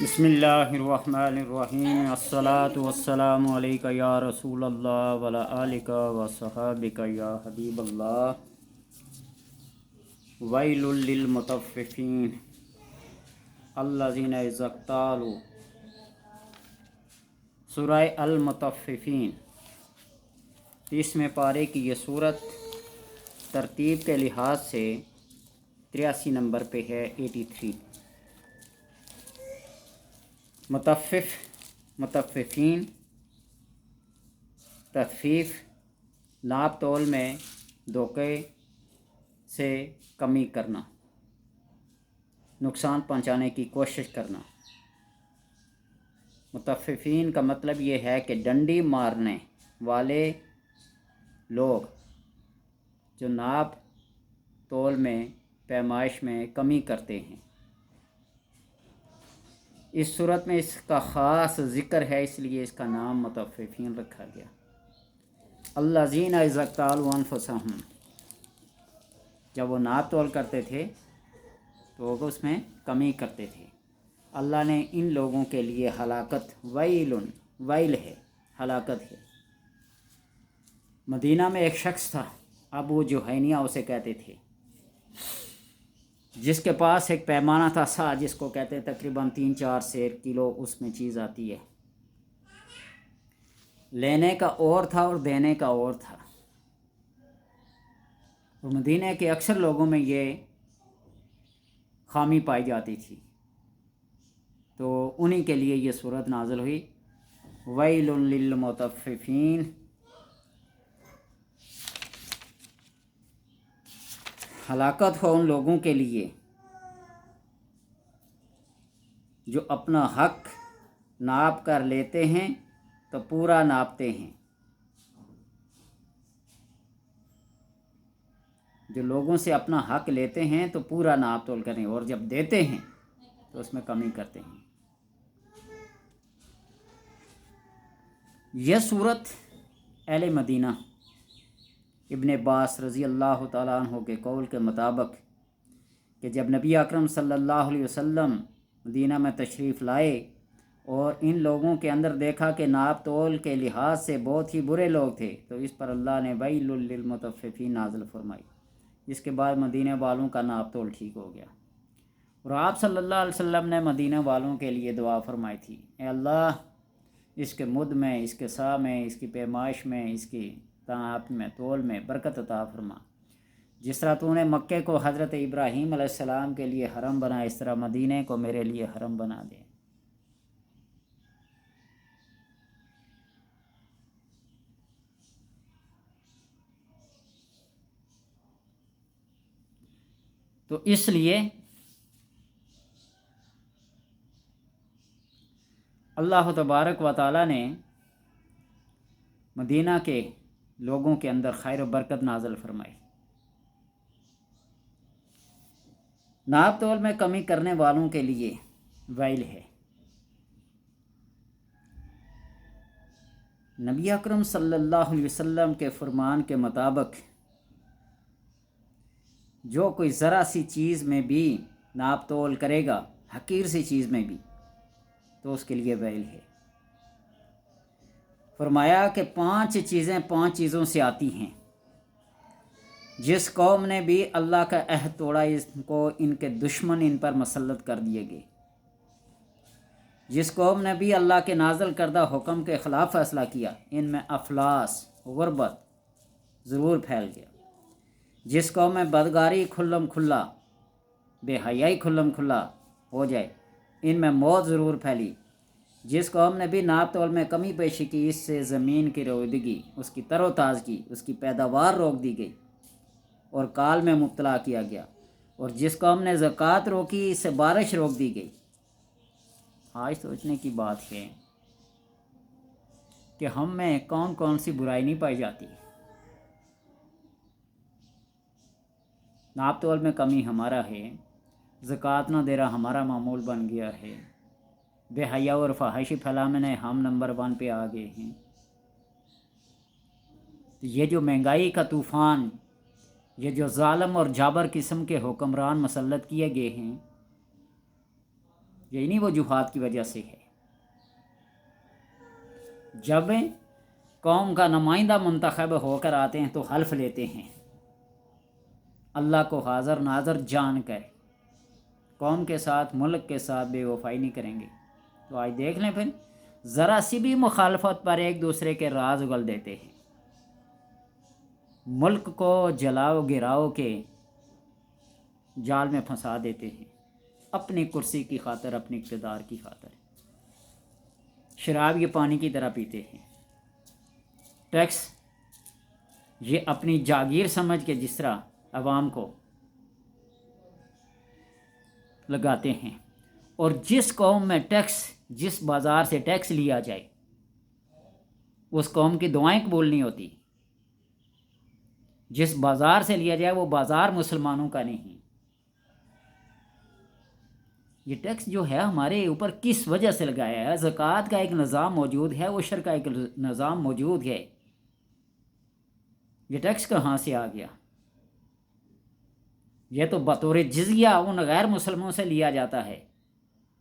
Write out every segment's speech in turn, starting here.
بسم اللہ الرحمن الرحیم الصلاۃ والسلام علیک یا رسول اللہ وعلی آلک وصحابک یا حبیب اللہ۔ ویل للمطففین الذین اذا اکتالوا۔ سورہ المطففین 30ویں پارے کی یہ صورت ترتیب کے لحاظ سے 83 نمبر پہ ہے، 83۔ مطففین، تخفیف، ناپ تول میں دھوکے سے کمی کرنا، نقصان پہنچانے کی کوشش کرنا۔ مطففین کا مطلب یہ ہے کہ ڈنڈی مارنے والے لوگ جو ناپ تول میں، پیمائش میں کمی کرتے ہیں۔ اس صورت میں اس کا خاص ذکر ہے، اس لیے اس کا نام مطففین رکھا گیا۔ الذین اذا اکتالوا انفسہم، جب وہ ناپ تول کرتے تھے تو وہ اس میں کمی کرتے تھے۔ اللہ نے ان لوگوں کے لیے ہلاکت، ویل ہے، ہلاکت ہے۔ مدینہ میں ایک شخص تھا، ابو جہینیہ اسے کہتے تھے، جس کے پاس ایک پیمانہ تھا، سا، جس کو کہتے ہیں تقریباً 3-4 سیر کلو اس میں چیز آتی ہے۔ لینے کا اور تھا اور دینے کا اور تھا۔ اور مدینہ کے اکثر لوگوں میں یہ خامی پائی جاتی تھی، تو انہی کے لیے یہ صورت نازل ہوئی، ویل للمطففین۔ ہلاکت ہو ان لوگوں کے لیے جو اپنا حق ناپ کر لیتے ہیں تو پورا ناپتے ہیں، جو لوگوں سے اپنا حق لیتے ہیں تو پورا ناپ تول کریں، اور جب دیتے ہیں تو اس میں کمی کرتے ہیں۔ یہ صورت اہل مدینہ ابن عباس رضی اللہ تعالیٰ عنہ کے قول کے مطابق کہ جب نبی اکرم صلی اللہ علیہ وسلم مدینہ میں تشریف لائے اور ان لوگوں کے اندر دیکھا کہ ناپ تول کے لحاظ سے بہت ہی برے لوگ تھے، تو اس پر اللہ نے ویل للمطففین نازل فرمائی، جس کے بعد مدینہ والوں کا ناپ تول ٹھیک ہو گیا۔ اور آپ صلی اللہ علیہ وسلم نے مدینہ والوں کے لیے دعا فرمائی تھی، اے اللہ اس کے مد میں، اس کے سا میں، اس کی پیمائش میں، اس کی ناپ میں، تول میں برکت عطا فرما۔ جس طرح تو نے مکے کو حضرت ابراہیم علیہ السلام کے لیے حرم بنا، اس طرح مدینہ کو میرے لیے حرم بنا دے۔ تو اس لیے اللہ تبارک و تعالیٰ نے مدینہ کے لوگوں کے اندر خیر و برکت نازل فرمائی۔ ناپ تول میں کمی کرنے والوں کے لیے ویل ہے۔ نبی اکرم صلی اللہ علیہ وسلم کے فرمان کے مطابق جو کوئی ذرا سی چیز میں بھی ناپ تول کرے گا، حقیر سی چیز میں بھی، تو اس کے لیے ویل ہے۔ فرمایا کہ 5 چیزیں 5 چیزوں سے آتی ہیں، جس قوم نے بھی اللہ کا عہد توڑا، ان کے دشمن ان پر مسلط کر دیے گئے۔ جس قوم نے بھی اللہ کے نازل کردہ حکم کے خلاف فیصلہ کیا، ان میں افلاس، غربت ضرور پھیل گیا۔ جس قوم میں بدکاری کھلم کھلا، بے حیائی کھلم کھلا ہو جائے، ان میں موت ضرور پھیلی۔ جس قوم نے بھی ناپ تول میں کمی پیشی کی، اس سے زمین کی رویدگی، اس کی تر و تازگی، اس کی پیداوار روک دی گئی اور کال میں مبتلا کیا گیا۔ اور جس قوم نے زکوٰۃ روکی، اس سے بارش روک دی گئی۔ آج سوچنے کی بات ہے کہ ہم میں کون کون سی برائی نہیں پائی جاتی۔ ناپ تول میں کمی ہمارا ہے، زکوٰۃ نہ دینا ہمارا معمول بن گیا ہے، بے حیا اور فحاشی پھیلانے ہم نمبر 1 پہ آ گئے ہیں۔ یہ جو مہنگائی کا طوفان، یہ جو ظالم اور جابر قسم کے حکمران مسلط کیے گئے ہیں، یہ نہیں وجوہات کی وجہ سے ہے۔ جب قوم کا نمائندہ منتخب ہو کر آتے ہیں تو حلف لیتے ہیں اللہ کو حاضر ناظر جان کر، قوم کے ساتھ ملک کے ساتھ بے وفائی نہیں کریں گے۔ تو آج دیکھ لیں پھر ذرا سی بھی مخالفت پر ایک دوسرے کے راز اگل دیتے ہیں، ملک کو جلاؤ گراؤ کے جال میں پھنسا دیتے ہیں، اپنی کرسی کی خاطر، اپنی اقتدار کی خاطر۔ شراب یہ پانی کی طرح پیتے ہیں، ٹیکس یہ اپنی جاگیر سمجھ کے جس طرح عوام کو لگاتے ہیں، اور جس قوم میں ٹیکس، جس بازار سے ٹیکس لیا جائے اس قوم کی دعائیں قبول نہیں ہوتی۔ جس بازار سے لیا جائے وہ بازار مسلمانوں کا نہیں۔ یہ ٹیکس جو ہے ہمارے اوپر کس وجہ سے لگایا ہے؟ زکوٰۃ کا ایک نظام موجود ہے، عشر کا ایک نظام موجود ہے، یہ ٹیکس کہاں سے آ گیا؟ یہ تو بطور جزیہ ان غیر مسلموں سے لیا جاتا ہے۔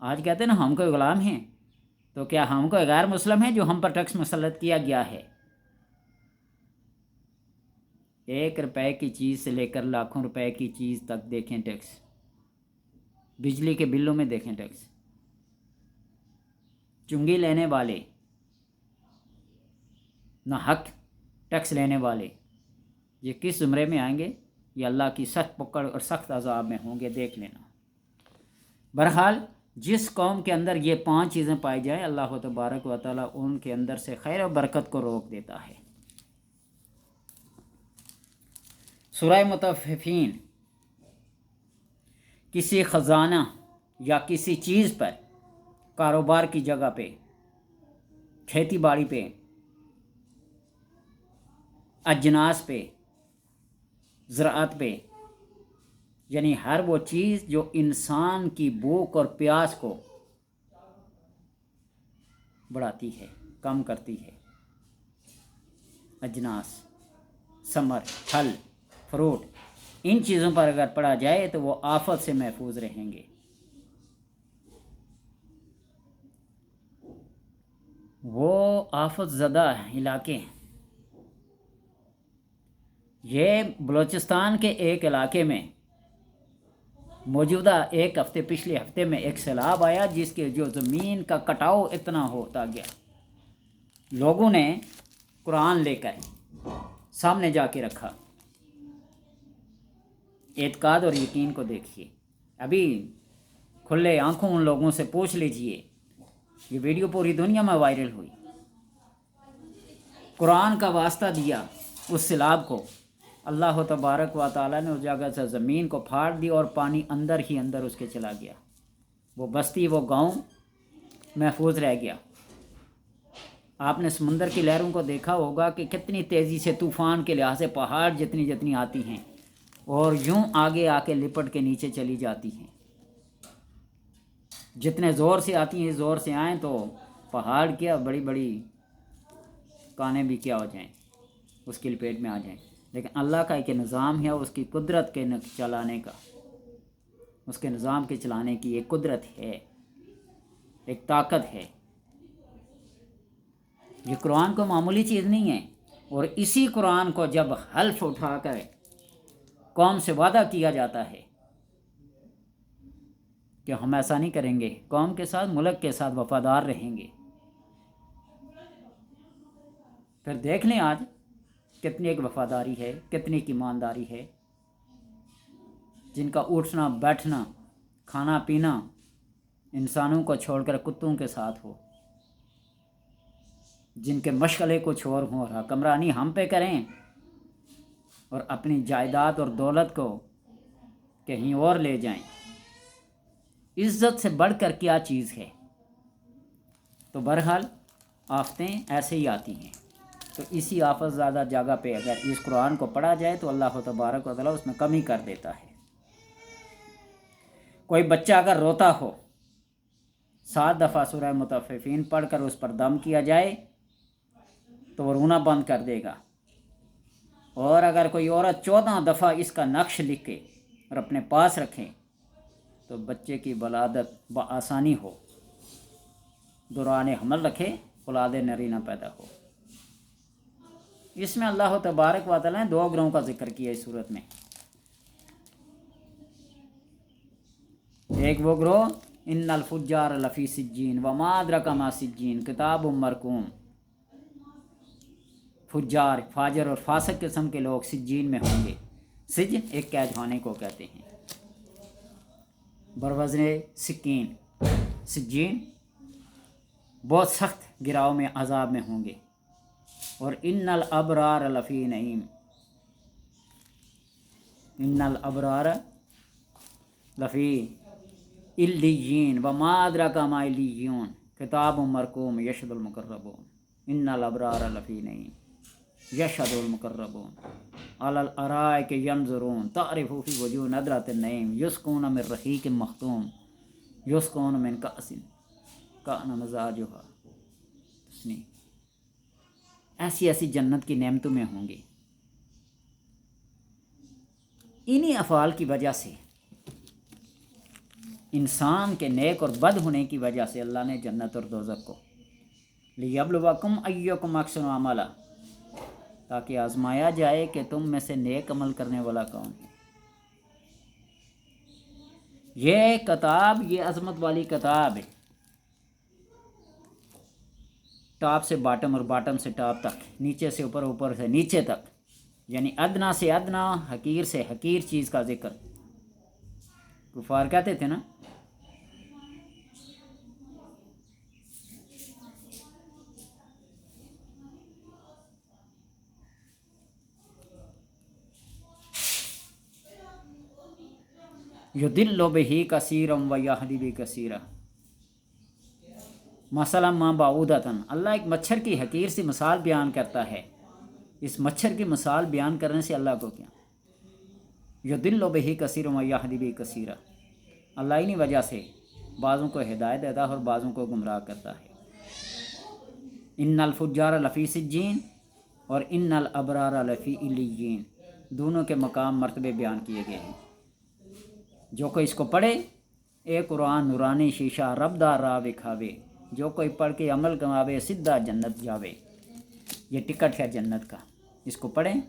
آج کہتے ہیں نا ہم کوئی غلام ہیں، تو کیا ہم کوئی غیر مسلم ہیں جو ہم پر ٹیکس مسلط کیا گیا ہے؟ 1 روپے کی چیز سے لے کر لاکھوں روپے کی چیز تک دیکھیں ٹیکس، بجلی کے بلوں میں دیکھیں ٹیکس۔ چنگی لینے والے، نہ حق ٹیکس لینے والے، یہ کس زمرے میں آئیں گے؟ یہ اللہ کی سخت پکڑ اور سخت عذاب میں ہوں گے، دیکھ لینا۔ بہرحال جس قوم کے اندر یہ 5 چیزیں پائی جائیں، اللہ تبارک و تعالیٰ ان کے اندر سے خیر و برکت کو روک دیتا ہے۔ سورہ مطففین کسی خزانہ یا کسی چیز پر، کاروبار کی جگہ پہ، کھیتی باڑی پہ، اجناس پہ، زراعت پہ، یعنی ہر وہ چیز جو انسان کی بھوک اور پیاس کو بڑھاتی ہے، کم کرتی ہے، اجناس، ثمر، پھل، فروٹ، ان چیزوں پر اگر پڑا جائے تو وہ آفت سے محفوظ رہیں گے۔ وہ آفت زدہ علاقے، یہ بلوچستان کے ایک علاقے میں موجودہ ایک ہفتے، پچھلے ہفتے میں ایک سیلاب آیا جس کے جو زمین کا کٹاؤ اتنا ہوتا گیا، لوگوں نے قرآن لے کر سامنے جا کے رکھا۔ اعتقاد اور یقین کو دیکھیے، ابھی کھلے آنکھوں ان لوگوں سے پوچھ لیجئے، یہ ویڈیو پوری دنیا میں وائرل ہوئی۔ قرآن کا واسطہ دیا اس سیلاب کو، اللہ تبارک و تعالیٰ نے اس جگہ سے زمین کو پھاڑ دی اور پانی اندر ہی اندر اس کے چلا گیا، وہ بستی، وہ گاؤں محفوظ رہ گیا۔ آپ نے سمندر کی لہروں کو دیکھا ہوگا کہ کتنی تیزی سے طوفان کے لحاظ سے پہاڑ جتنی آتی ہیں اور یوں آگے آ کے لپٹ کے نیچے چلی جاتی ہیں۔ جتنے زور سے آتی ہیں، زور سے آئیں تو پہاڑ کیا بڑی بڑی کانیں بھی کیا ہو جائیں، اس کی لپیٹ میں آ جائیں۔ لیکن اللہ کا ایک نظام ہے، اس کی قدرت کے چلانے کا، اس کے نظام کے چلانے کی ایک قدرت ہے، ایک طاقت ہے۔ یہ قرآن کو معمولی چیز نہیں ہے، اور اسی قرآن کو جب حلف اٹھا کر قوم سے وعدہ کیا جاتا ہے کہ ہم ایسا نہیں کریں گے، قوم کے ساتھ، ملک کے ساتھ وفادار رہیں گے، پھر دیکھ لیں آج کتنی ایک وفاداری ہے، کتنی ایک ایمانداری ہے، جن کا اٹھنا بیٹھنا کھانا پینا انسانوں کو چھوڑ کر کتوں کے ساتھ ہو، جن کے مشغلے کچھ اور ہوں اور حکمرانی ہم پہ کریں اور اپنی جائیداد اور دولت کو کہیں اور لے جائیں۔ عزت سے بڑھ کر کیا چیز ہے؟ تو بہرحال آفتیں ایسے ہی آتی ہیں، تو اسی آفت زیادہ جگہ پہ اگر اس قرآن کو پڑھا جائے تو اللہ تبارک و تعالیٰ اس میں کمی کر دیتا ہے۔ کوئی بچہ اگر روتا ہو، 7 دفعہ سورہ مطففین پڑھ کر اس پر دم کیا جائے تو وہ رونا بند کر دے گا، اور اگر کوئی عورت 14 دفعہ اس کا نقش لکھ کے اور اپنے پاس رکھیں تو بچے کی ولادت بآسانی ہو، دوران حمل رکھے، اولاد نرینہ پیدا ہو۔ اس میں اللہ تبارک و تعالیٰ نے 2 گروہوں کا ذکر کیا اس صورت میں۔ ایک وہ گروہ ان الفجار لفی سجین وما ادرک ما سجین کتاب مرقوم، فجار، فاجر اور فاسق قسم کے لوگ سجین میں ہوں گے۔ سج ایک قید خانے کو کہتے ہیں، بروزن سکین۔ سجین بہت سخت گراؤ میں، عذاب میں ہوں گے۔ اور ان الابرار لفی نعیم، ان الابرار لفی علیین وما ادراک ما علیون کتاب مرقوم یشهد المقربون، ان الابرار لفی نعیم یشهد المقربون علی الارائک ینظرون تعرف فی وجوہہم نضرۃ النعیم یسقون من رحیق مختوم یسقون من کأس کأن مزاجها تسنیم۔ ایسی ایسی جنت کی نعمتوں میں ہوں گے۔ انہی افعال کی وجہ سے، انسان کے نیک اور بد ہونے کی وجہ سے اللہ نے جنت اور دوزخ کو لیبلوکم ایکم احسن عملا، تاکہ آزمایا جائے کہ تم میں سے نیک عمل کرنے والا کون ہے۔ یہ کتاب، یہ عظمت والی کتاب ہے، ٹاپ سے باٹم اور باٹم سے ٹاپ تک، نیچے سے اوپر، اوپر سے نیچے تک، یعنی ادنا سے ادنا، حقیر سے حقیر چیز کا ذکر۔ کفار کہتے تھے نا یضل بہ کثیرا ویہدی بہ کثیرا، مثلا ما بعودۃ۔ اللہ ایک مچھر کی حقیر سی مثال بیان کرتا ہے۔ اس مچھر کی مثال بیان کرنے سے اللہ کو کیا، یضل بہ کثیرا ویہدی بہ کثیرا، اللہ انہی وجہ سے بعضوں کو ہدایت دیتا ہے اور بعضوں کو گمراہ کرتا ہے۔ ان الفجار لفی سجین اور ان الابرار لفی علیین، دونوں کے مقام مرتبے بیان کیے گئے ہیں۔ جو کوئی اس کو پڑھے، اے قرآن نورانی شیشہ رب دا راہ وکھاوے، جو کوئی پڑھ کے عمل کماوے سدھا جنت جاوے۔ یہ ٹکٹ ہے جنت کا، اس کو پڑھیں،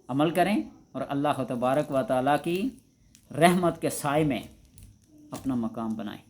عمل کریں اور اللہ تبارک و تعالیٰ کی رحمت کے سائے میں اپنا مقام بنائیں۔